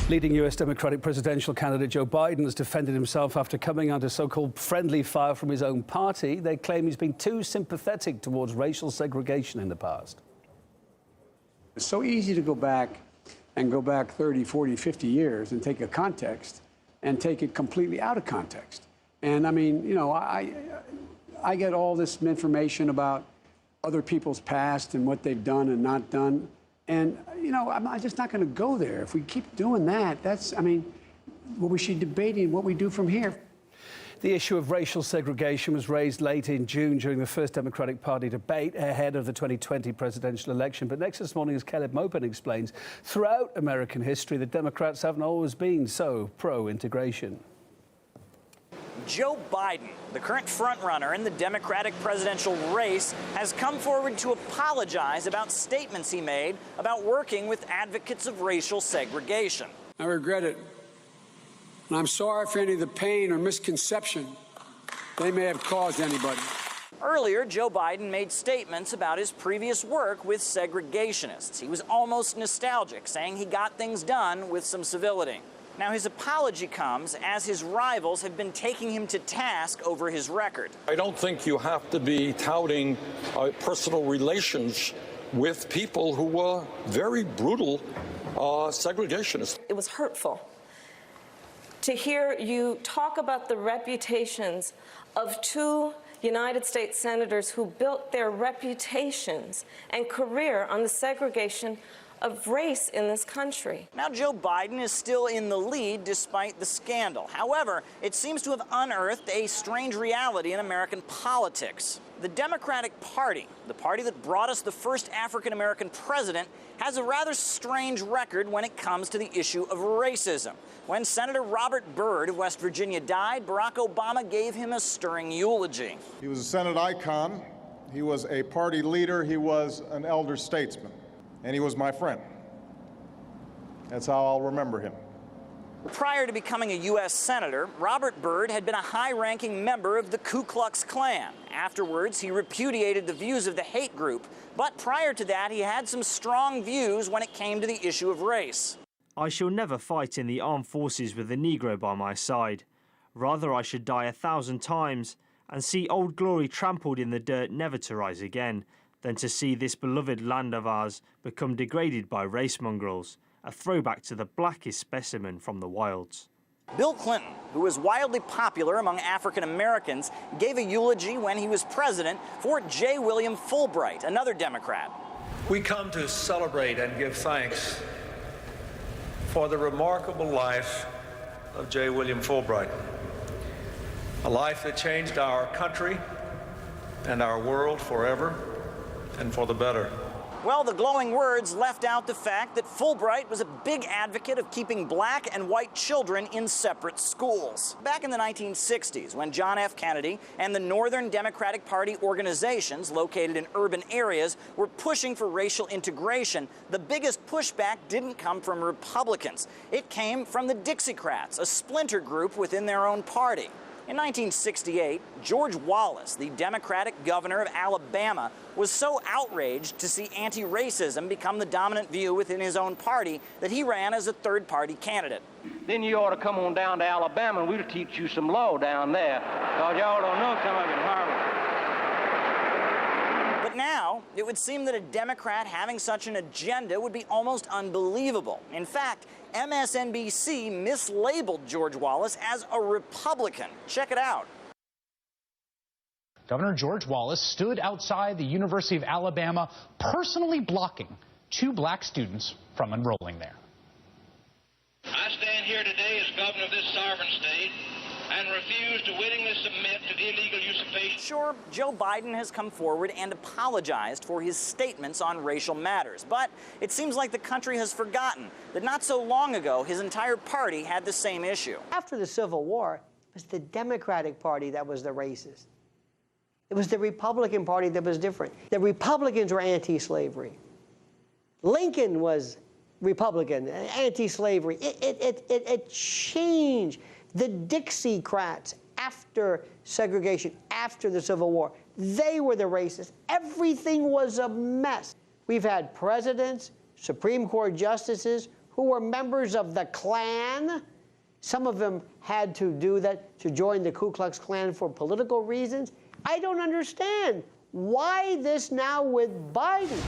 Leading U.S. Democratic presidential candidate Joe Biden has defended himself after coming under so-called friendly fire from his own party. They claim he's been too sympathetic towards racial segregation in the past. It's so easy to go back 30, 40, 50 years and take a context and take it completely out of context. And I mean, you know, I get all this information about other people's past and what they've done and not done. And, you know, I'm just not going to go there. If we keep doing that, I mean, what we should be debating what we do from here. The issue of racial segregation was raised late in June during the first Democratic Party debate ahead of the 2020 presidential election. But next this morning, as Caleb Maupin explains, throughout American history, the Democrats haven't always been so pro-integration. Joe Biden, the current frontrunner in the Democratic presidential race, has come forward to apologize about statements he made about working with advocates of racial segregation. I regret it, and I'm sorry for any of the pain or misconception they may have caused anybody. Earlier, Joe Biden made statements about his previous work with segregationists. He was almost nostalgic, saying he got things done with some civility. Now, his apology comes as his rivals have been taking him to task over his record. I don't think you have to be touting personal relations with people who were very brutal segregationists. It was hurtful to hear you talk about the reputations of two United States senators who built their reputations and career on the segregation of race in this country. Now, Joe Biden is still in the lead despite the scandal. However, it seems to have unearthed a strange reality in American politics. The Democratic Party, the party that brought us the first African-American president, has a rather strange record when it comes to the issue of racism. When Senator Robert Byrd of West Virginia died, Barack Obama gave him a stirring eulogy. He was a Senate icon, he was a party leader, he was an elder statesman. And he was my friend. That's how I'll remember him. Prior to becoming a U.S. Senator, Robert Byrd had been a high-ranking member of the Ku Klux Klan. Afterwards, he repudiated the views of the hate group. But prior to that, he had some strong views when it came to the issue of race. I shall never fight in the armed forces with a Negro by my side. Rather, I should die 1,000 times and see Old Glory trampled in the dirt never to rise again, than to see this beloved land of ours become degraded by race mongrels, a throwback to the blackest specimen from the wilds. Bill Clinton, who was wildly popular among African Americans, gave a eulogy when he was president for J. William Fulbright, another Democrat. We come to celebrate and give thanks for the remarkable life of J. William Fulbright, a life that changed our country and our world forever and for the better. Well, the glowing words left out the fact that Fulbright was a big advocate of keeping black and white children in separate schools. Back in the 1960s, when John F. Kennedy and the Northern Democratic Party organizations located in urban areas were pushing for racial integration, the biggest pushback didn't come from Republicans. It came from the Dixiecrats, a splinter group within their own party. In 1968, George Wallace, the Democratic governor of Alabama, was so outraged to see anti-racism become the dominant view within his own party that he ran as a third-party candidate. Then you ought to come on down to Alabama and we'll teach you some law down there, because y'all don't know some of it in Harvard. But now, it would seem that a Democrat having such an agenda would be almost unbelievable. In fact, MSNBC mislabeled George Wallace as a Republican. Check it out. Governor George Wallace stood outside the University of Alabama, personally blocking 2 black students from enrolling there. I stand here today as governor of this sovereign state and refuse to willingly submit to the illegal usurpation. Sure, Joe Biden has come forward and apologized for his statements on racial matters, but it seems like the country has forgotten that not so long ago his entire party had the same issue. After the Civil War, it was the Democratic Party that was the racist. It was the Republican Party that was different. The Republicans were anti-slavery. Lincoln was Republican, anti-slavery. It changed. The Dixiecrats, after segregation, after the Civil War, they were the racists. Everything was a mess. We've had presidents, Supreme Court justices who were members of the Klan. Some of them had to do that to join the Ku Klux Klan for political reasons. I don't understand. Why this now with Biden?